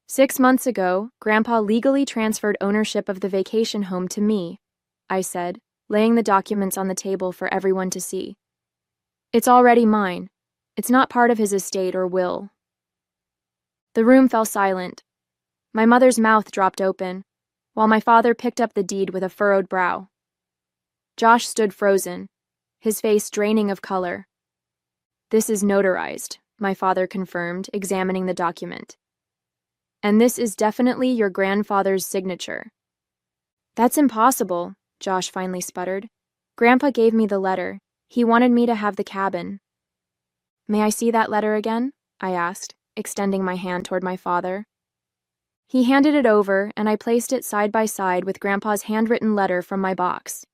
6 months ago, Grandpa legally transferred ownership of the vacation home to me, I said, laying the documents on the table for everyone to see. "It's already mine. It's not part of his estate or will." The room fell silent. My mother's mouth dropped open, while my father picked up the deed with a furrowed brow. Josh stood frozen, his face draining of color. "This is notarized," my father confirmed, examining the document. "And this is definitely your grandfather's signature." "That's impossible," Josh finally sputtered. "Grandpa gave me the letter. He wanted me to have the cabin." "May I see that letter again?" I asked, extending my hand toward my father. He handed it over, and I placed it side by side with Grandpa's handwritten letter from my box.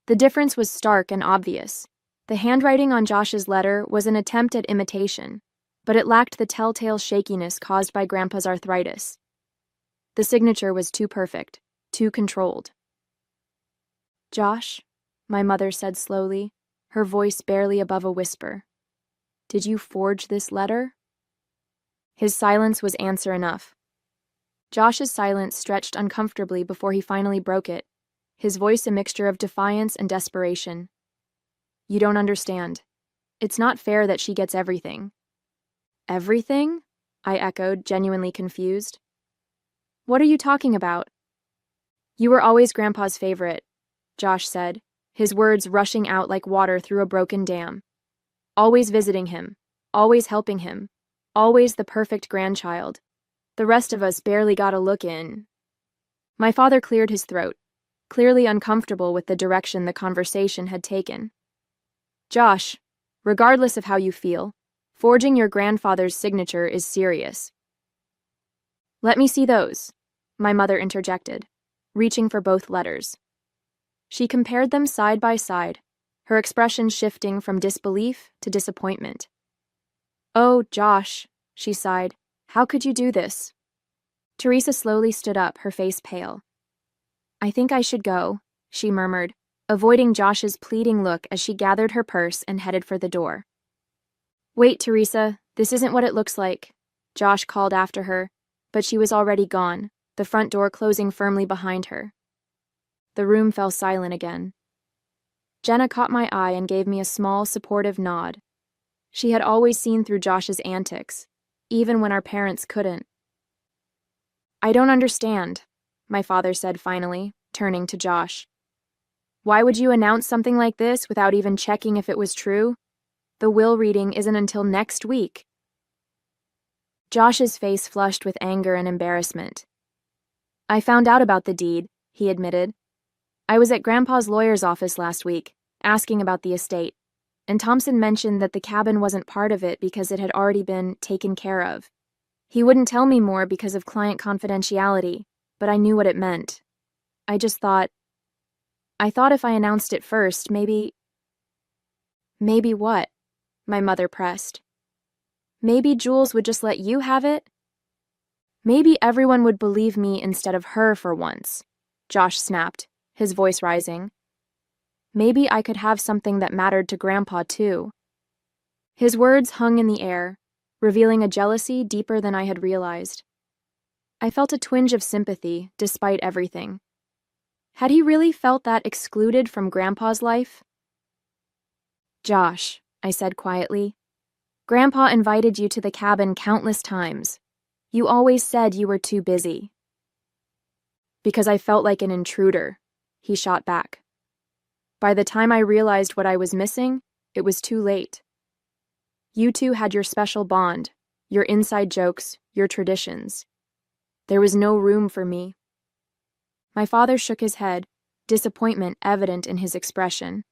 The difference was stark and obvious. The handwriting on Josh's letter was an attempt at imitation, but it lacked the telltale shakiness caused by Grandpa's arthritis. The signature was too perfect, too controlled. "Josh," my mother said slowly, her voice barely above a whisper, "did you forge this letter?" His silence was answer enough. Josh's silence stretched uncomfortably before he finally broke it, his voice a mixture of defiance and desperation. "You don't understand. It's not fair that she gets everything." "Everything?" I echoed, genuinely confused. "What are you talking about?" "You were always Grandpa's favorite," Josh said, his words rushing out like water through a broken dam. "Always visiting him, always helping him, always the perfect grandchild. The rest of us barely got a look in." My father cleared his throat, clearly uncomfortable with the direction the conversation had taken. "Josh, regardless of how you feel, forging your grandfather's signature is serious." "Let me see those," my mother interjected, reaching for both letters. She compared them side by side, her expression shifting from disbelief to disappointment. "Oh, Josh," she sighed, "how could you do this?" Teresa slowly stood up, her face pale. "I think I should go," she murmured, avoiding Josh's pleading look as she gathered her purse and headed for the door. "Wait, Teresa, this isn't what it looks like," Josh called after her, but she was already gone, the front door closing firmly behind her. The room fell silent again. Jenna caught my eye and gave me a small, supportive nod. She had always seen through Josh's antics, even when our parents couldn't. "I don't understand," my father said finally, turning to Josh. "Why would you announce something like this without even checking if it was true? The will reading isn't until next week." Josh's face flushed with anger and embarrassment. "I found out about the deed," he admitted. "I was at Grandpa's lawyer's office last week, asking about the estate, and Thompson mentioned that the cabin wasn't part of it because it had already been taken care of. He wouldn't tell me more because of client confidentiality, but I knew what it meant. I thought if I announced it first, maybe..." "Maybe what?" my mother pressed. "Maybe Jules would just let you have it?" "Maybe everyone would believe me instead of her for once," Josh snapped, his voice rising. "Maybe I could have something that mattered to Grandpa, too." His words hung in the air, revealing a jealousy deeper than I had realized. I felt a twinge of sympathy, despite everything. Had he really felt that excluded from Grandpa's life? "Josh," I said quietly, "Grandpa invited you to the cabin countless times. You always said you were too busy." "Because I felt like an intruder," he shot back. "By the time I realized what I was missing, it was too late. You two had your special bond, your inside jokes, your traditions. There was no room for me." My father shook his head, disappointment evident in his expression.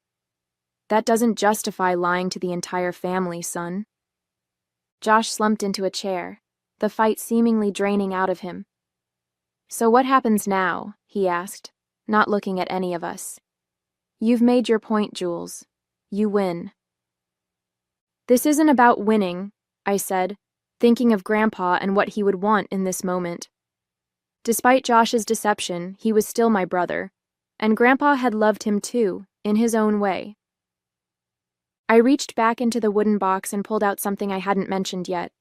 "That doesn't justify lying to the entire family, son." Josh slumped into a chair, the fight seemingly draining out of him. "So what happens now?" he asked, not looking at any of us. "You've made your point, Jules. You win." "This isn't about winning," I said, thinking of Grandpa and what he would want in this moment. Despite Josh's deception, he was still my brother, and Grandpa had loved him too, in his own way. I reached back into the wooden box and pulled out something I hadn't mentioned yet,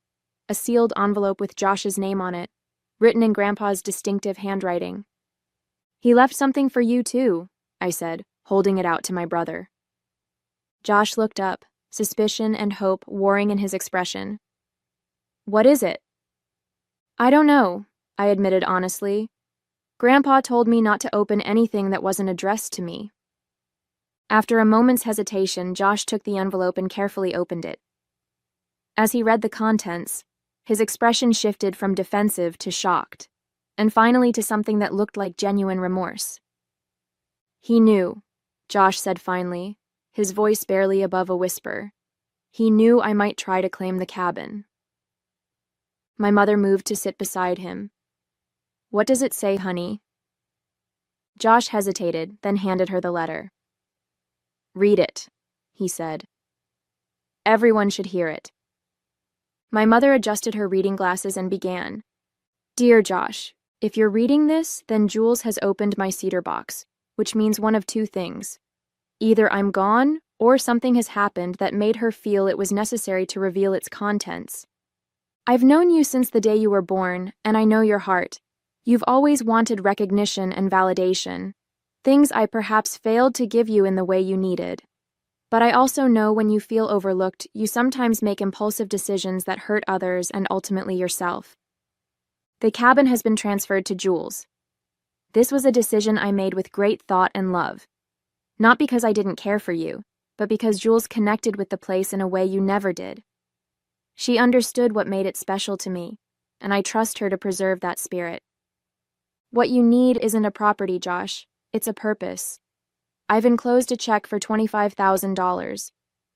a sealed envelope with Josh's name on it, written in Grandpa's distinctive handwriting. "He left something for you too," I said, holding it out to my brother. Josh looked up, suspicion and hope warring in his expression. "What is it?" "I don't know," I admitted honestly. "Grandpa told me not to open anything that wasn't addressed to me." After a moment's hesitation, Josh took the envelope and carefully opened it. As he read the contents, his expression shifted from defensive to shocked, and finally to something that looked like genuine remorse. "He knew," Josh said finally, his voice barely above a whisper. "He knew I might try to claim the cabin." My mother moved to sit beside him. "What does it say, honey?" Josh hesitated, then handed her the letter. "Read it," he said. "Everyone should hear it." My mother adjusted her reading glasses and began. "Dear Josh, if you're reading this, then Jules has opened my cedar box, which means one of two things. Either I'm gone, or something has happened that made her feel it was necessary to reveal its contents. I've known you since the day you were born, and I know your heart. You've always wanted recognition and validation, things I perhaps failed to give you in the way you needed. But I also know when you feel overlooked, you sometimes make impulsive decisions that hurt others and ultimately yourself. The cabin has been transferred to Jules. This was a decision I made with great thought and love. Not because I didn't care for you, but because Jules connected with the place in a way you never did. She understood what made it special to me, and I trust her to preserve that spirit. What you need isn't a property, Josh. It's a purpose. I've enclosed a check for $25,000.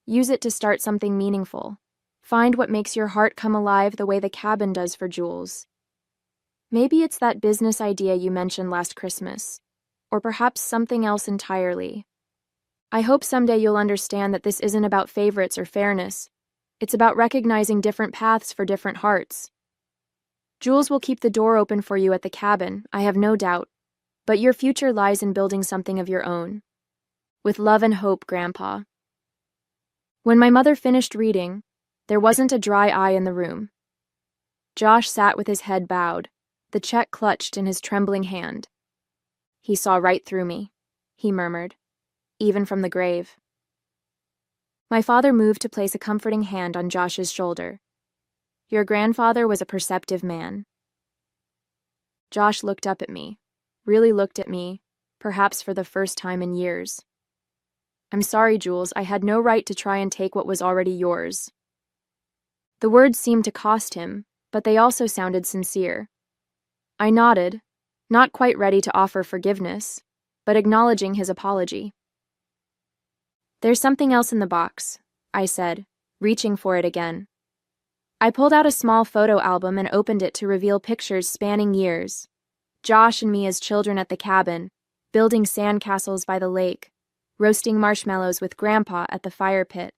Use it to start something meaningful. Find what makes your heart come alive the way the cabin does for Jules. Maybe it's that business idea you mentioned last Christmas, or perhaps something else entirely. I hope someday you'll understand that this isn't about favorites or fairness. It's about recognizing different paths for different hearts. Jules will keep the door open for you at the cabin, I have no doubt, but your future lies in building something of your own. With love and hope, Grandpa." When my mother finished reading, there wasn't a dry eye in the room. Josh sat with his head bowed, the check clutched in his trembling hand. "He saw right through me," he murmured, "even from the grave." My father moved to place a comforting hand on Josh's shoulder. "Your grandfather was a perceptive man." Josh looked up at me, really looked at me, perhaps for the first time in years. "I'm sorry, Jules, I had no right to try and take what was already yours." The words seemed to cost him, but they also sounded sincere. I nodded, not quite ready to offer forgiveness, but acknowledging his apology. "There's something else in the box," I said, reaching for it again. I pulled out a small photo album and opened it to reveal pictures spanning years. Josh and me as children at the cabin, building sandcastles by the lake, roasting marshmallows with Grandpa at the fire pit.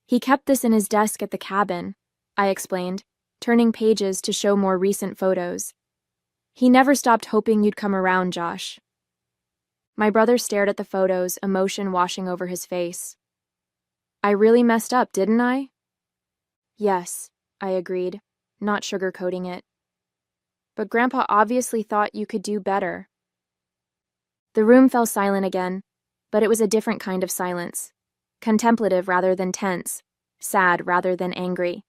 "He kept this in his desk at the cabin," I explained, turning pages to show more recent photos. "He never stopped hoping you'd come around, Josh." My brother stared at the photos, emotion washing over his face. "I really messed up, didn't I?" "Yes," I agreed, not sugarcoating it. "But Grandpa obviously thought you could do better." The room fell silent again, but it was a different kind of silence, contemplative rather than tense, sad rather than angry.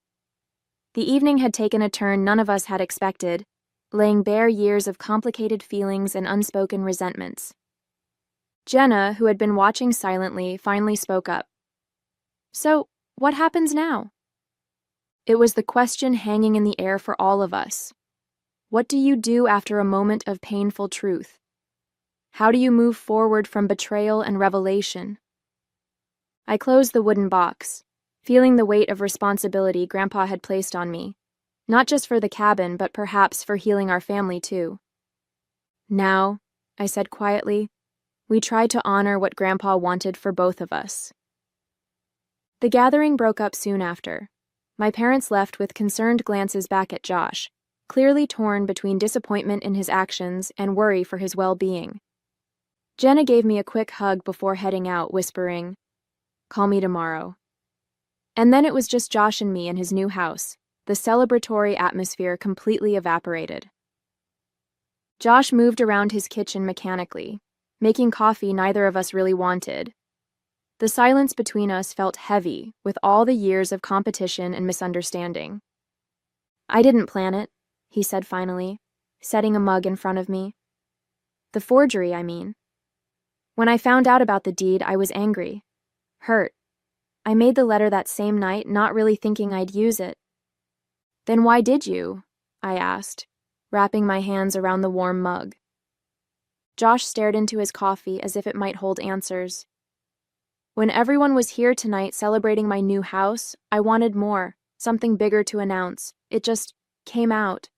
The evening had taken a turn none of us had expected, laying bare years of complicated feelings and unspoken resentments. Jenna, who had been watching silently, finally spoke up. "So, what happens now?" It was the question hanging in the air for all of us. What do you do after a moment of painful truth? How do you move forward from betrayal and revelation? I closed the wooden box, feeling the weight of responsibility Grandpa had placed on me, not just for the cabin, but perhaps for healing our family too. "Now," I said quietly, "we try to honor what Grandpa wanted for both of us." The gathering broke up soon after. My parents left with concerned glances back at Josh, clearly torn between disappointment in his actions and worry for his well-being. Jenna gave me a quick hug before heading out, whispering, "Call me tomorrow." And then it was just Josh and me in his new house, the celebratory atmosphere completely evaporated. Josh moved around his kitchen mechanically, making coffee neither of us really wanted. The silence between us felt heavy with all the years of competition and misunderstanding. "I didn't plan it," he said finally, setting a mug in front of me. "The forgery, I mean. When I found out about the deed, I was angry, hurt. I made the letter that same night, not really thinking I'd use it." "Then why did you?" I asked, wrapping my hands around the warm mug. Josh stared into his coffee as if it might hold answers. "When everyone was here tonight celebrating my new house, I wanted more, something bigger to announce. It just came out."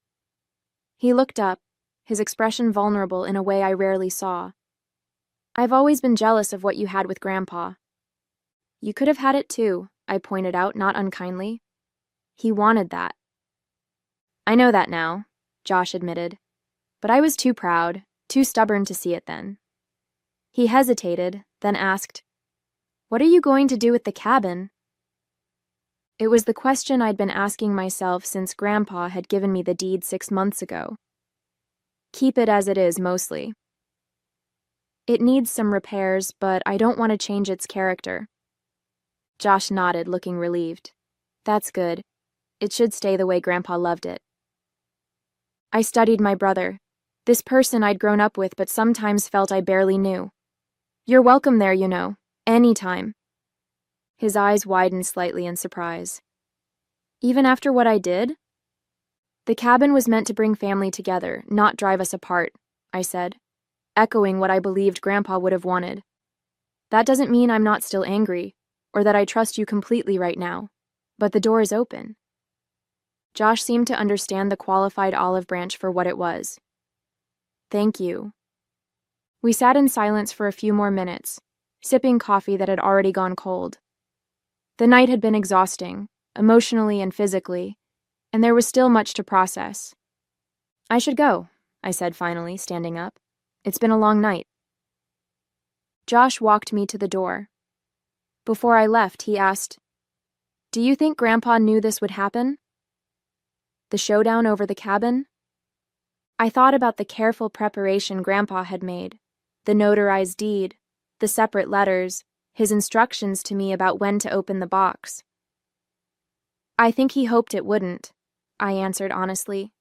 He looked up, his expression vulnerable in a way I rarely saw. "I've always been jealous of what you had with Grandpa." "You could have had it too," I pointed out, not unkindly. "He wanted that." "I know that now," Josh admitted. "But I was too proud, too stubborn to see it then." He hesitated, then asked, "What are you going to do with the cabin?" It was the question I'd been asking myself since Grandpa had given me the deed 6 months ago. "Keep it as it is, mostly. It needs some repairs, but I don't want to change its character." Josh nodded, looking relieved. "That's good. It should stay the way Grandpa loved it." I studied my brother, this person I'd grown up with but sometimes felt I barely knew. "You're welcome there, you know. Anytime." His eyes widened slightly in surprise. "Even after what I did?" "The cabin was meant to bring family together, not drive us apart," I said, echoing what I believed Grandpa would have wanted. "That doesn't mean I'm not still angry, or that I trust you completely right now, but the door is open." Josh seemed to understand the qualified olive branch for what it was. "Thank you." We sat in silence for a few more minutes, sipping coffee that had already gone cold. The night had been exhausting, emotionally and physically, and there was still much to process. "I should go," I said finally, standing up. "It's been a long night." Josh walked me to the door. Before I left, he asked, "Do you think Grandpa knew this would happen? The showdown over the cabin?" I thought about the careful preparation Grandpa had made, the notarized deed, the separate letters, his instructions to me about when to open the box. "I think he hoped it wouldn't," I answered honestly.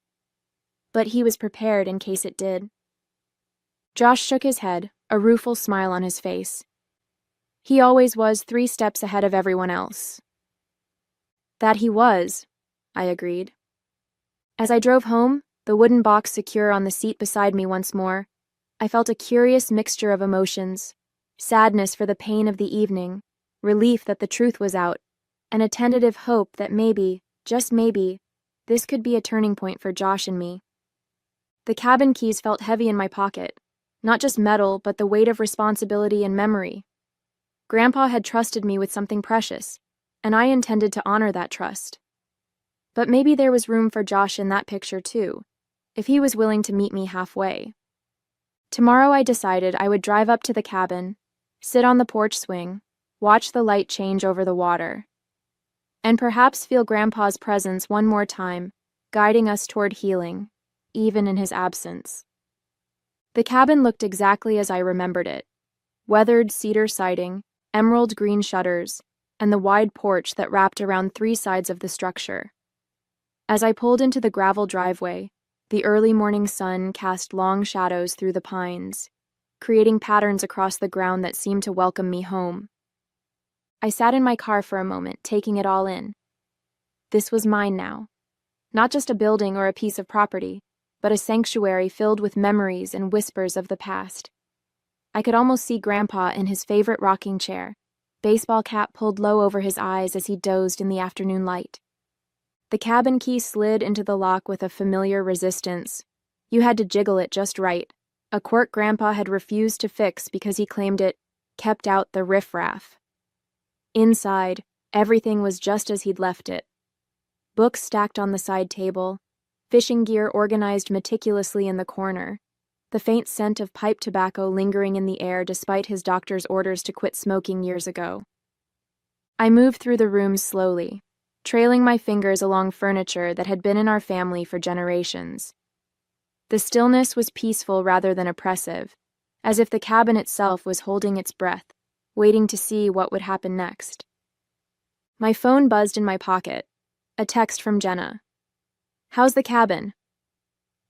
"But he was prepared in case it did." Josh shook his head, a rueful smile on his face. "He always was 3 steps ahead of everyone else." "That he was," I agreed. As I drove home, the wooden box secure on the seat beside me once more, I felt a curious mixture of emotions: sadness for the pain of the evening, relief that the truth was out, and a tentative hope that maybe, just maybe, this could be a turning point for Josh and me. The cabin keys felt heavy in my pocket, not just metal, but the weight of responsibility and memory. Grandpa had trusted me with something precious, and I intended to honor that trust. But maybe there was room for Josh in that picture too, if he was willing to meet me halfway. Tomorrow I decided I would drive up to the cabin, sit on the porch swing, watch the light change over the water, and perhaps feel Grandpa's presence one more time, guiding us toward healing, even in his absence. The cabin looked exactly as I remembered it: weathered cedar siding, emerald green shutters, and the wide porch that wrapped around 3 sides of the structure. As I pulled into the gravel driveway, the early morning sun cast long shadows through the pines, creating patterns across the ground that seemed to welcome me home. I sat in my car for a moment, taking it all in. This was mine now. Not just a building or a piece of property, but a sanctuary filled with memories and whispers of the past. I could almost see Grandpa in his favorite rocking chair, baseball cap pulled low over his eyes as he dozed in the afternoon light. The cabin key slid into the lock with a familiar resistance. You had to jiggle it just right, a quirk Grandpa had refused to fix because he claimed it kept out the riffraff. Inside, everything was just as he'd left it. Books stacked on the side table, fishing gear organized meticulously in the corner, the faint scent of pipe tobacco lingering in the air despite his doctor's orders to quit smoking years ago. I moved through the rooms slowly, trailing my fingers along furniture that had been in our family for generations. The stillness was peaceful rather than oppressive, as if the cabin itself was holding its breath, waiting to see what would happen next. My phone buzzed in my pocket. A text from Jenna. "How's the cabin?"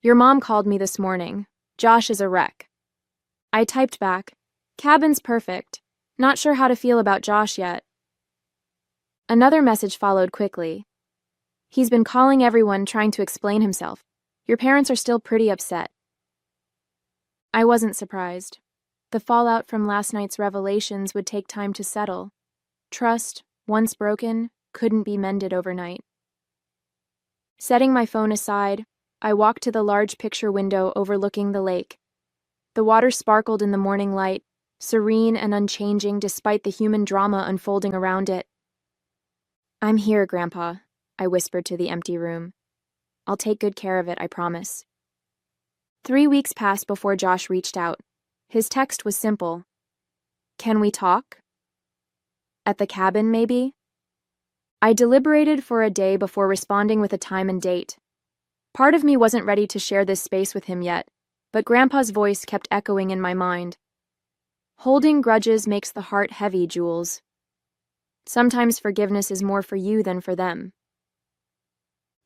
"Your mom called me this morning. Josh is a wreck." I typed back, "Cabin's perfect. Not sure how to feel about Josh yet." Another message followed quickly. "He's been calling everyone trying to explain himself. Your parents are still pretty upset." I wasn't surprised. The fallout from last night's revelations would take time to settle. Trust, once broken, couldn't be mended overnight. Setting my phone aside, I walked to the large picture window overlooking the lake. The water sparkled in the morning light, serene and unchanging despite the human drama unfolding around it. "I'm here, Grandpa," I whispered to the empty room. "I'll take good care of it, I promise." 3 weeks passed before Josh reached out. His text was simple. "Can we talk? At the cabin, maybe?" I deliberated for a day before responding with a time and date. Part of me wasn't ready to share this space with him yet, but Grandpa's voice kept echoing in my mind. "Holding grudges makes the heart heavy, Jules. Sometimes forgiveness is more for you than for them."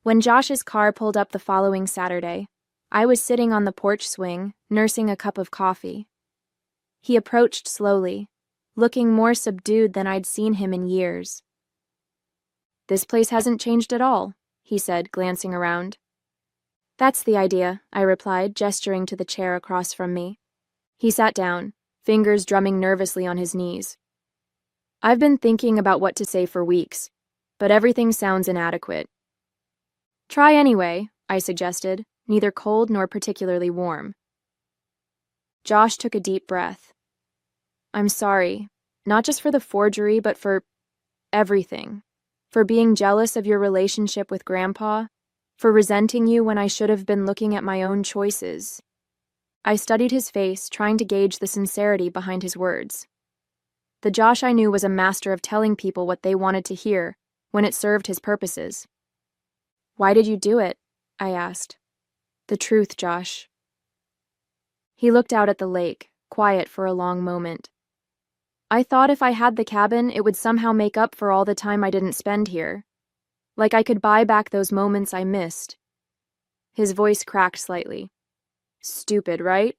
When Josh's car pulled up the following Saturday, I was sitting on the porch swing, nursing a cup of coffee. He approached slowly, looking more subdued than I'd seen him in years. "This place hasn't changed at all," he said, glancing around. "That's the idea," I replied, gesturing to the chair across from me. He sat down, fingers drumming nervously on his knees. "I've been thinking about what to say for weeks, but everything sounds inadequate." "Try anyway," I suggested, neither cold nor particularly warm. Josh took a deep breath. "I'm sorry, not just for the forgery, but for everything. For being jealous of your relationship with Grandpa, for resenting you when I should have been looking at my own choices." I studied his face, trying to gauge the sincerity behind his words. The Josh I knew was a master of telling people what they wanted to hear when it served his purposes. "Why did you do it?" I asked. "The truth, Josh." He looked out at the lake, quiet for a long moment. "I thought if I had the cabin, it would somehow make up for all the time I didn't spend here. Like I could buy back those moments I missed." His voice cracked slightly. "Stupid, right?"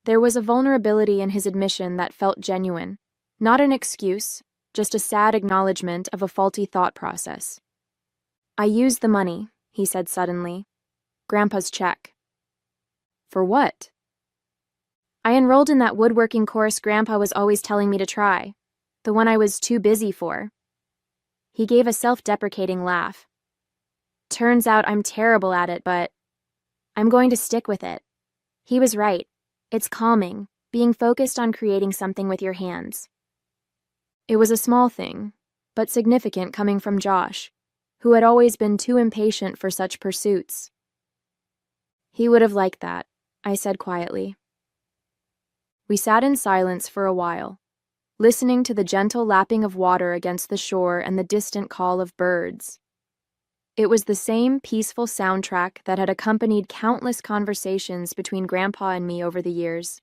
There was a vulnerability in his admission that felt genuine. Not an excuse, just a sad acknowledgement of a faulty thought process. "I used the money," he said suddenly. "Grandpa's check." "For what?" "I enrolled in that woodworking course Grandpa was always telling me to try. The one I was too busy for." He gave a self-deprecating laugh. "Turns out I'm terrible at it, but I'm going to stick with it." He was right. It's calming, being focused on creating something with your hands. It was a small thing, but significant coming from Josh, who had always been too impatient for such pursuits. "He would have liked that," I said quietly. We sat in silence for a while, listening to the gentle lapping of water against the shore and the distant call of birds. It was the same peaceful soundtrack that had accompanied countless conversations between Grandpa and me over the years.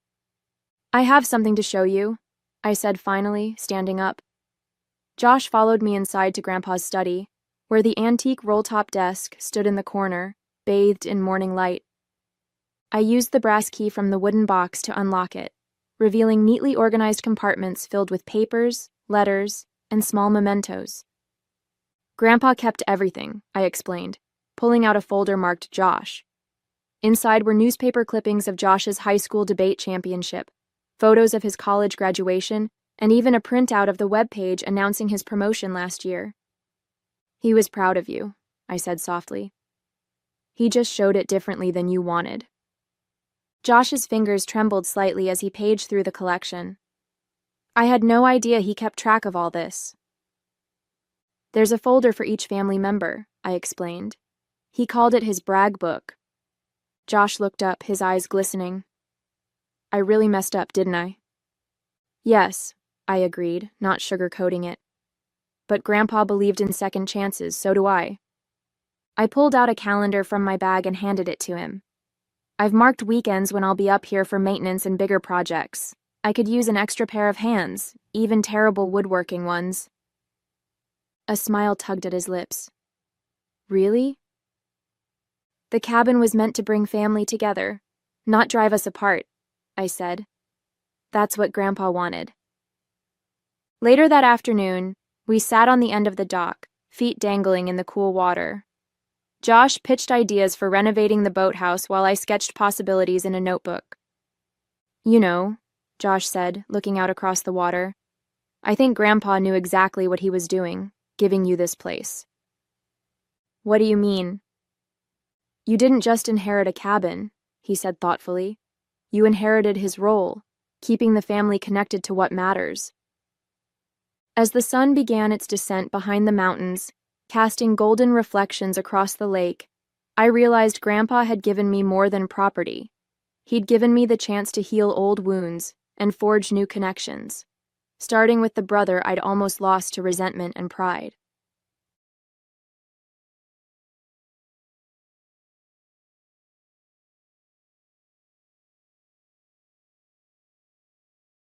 "I have something to show you," I said finally, standing up. Josh followed me inside to Grandpa's study, where the antique roll-top desk stood in the corner, bathed in morning light. I used the brass key from the wooden box to unlock it, revealing neatly organized compartments filled with papers, letters, and small mementos. "Grandpa kept everything," I explained, pulling out a folder marked Josh. Inside were newspaper clippings of Josh's high school debate championship, photos of his college graduation, and even a printout of the webpage announcing his promotion last year. "He was proud of you," I said softly. "He just showed it differently than you wanted." Josh's fingers trembled slightly as he paged through the collection. I had no idea he kept track of all this. "There's a folder for each family member," I explained. He called it his brag book. Josh looked up, his eyes glistening. I really messed up, didn't I? Yes, I agreed, not sugarcoating it. But Grandpa believed in second chances, so do I. I pulled out a calendar from my bag and handed it to him. I've marked weekends when I'll be up here for maintenance and bigger projects. I could use an extra pair of hands, even terrible woodworking ones. A smile tugged at his lips. Really? The cabin was meant to bring family together, not drive us apart, I said. That's what Grandpa wanted. Later that afternoon, we sat on the end of the dock, feet dangling in the cool water. Josh pitched ideas for renovating the boathouse while I sketched possibilities in a notebook. You know, Josh said, looking out across the water, I think Grandpa knew exactly what he was doing, giving you this place. What do you mean? You didn't just inherit a cabin, he said thoughtfully. You inherited his role, keeping the family connected to what matters. As the sun began its descent behind the mountains, casting golden reflections across the lake, I realized Grandpa had given me more than property. He'd given me the chance to heal old wounds and forge new connections, starting with the brother I'd almost lost to resentment and pride.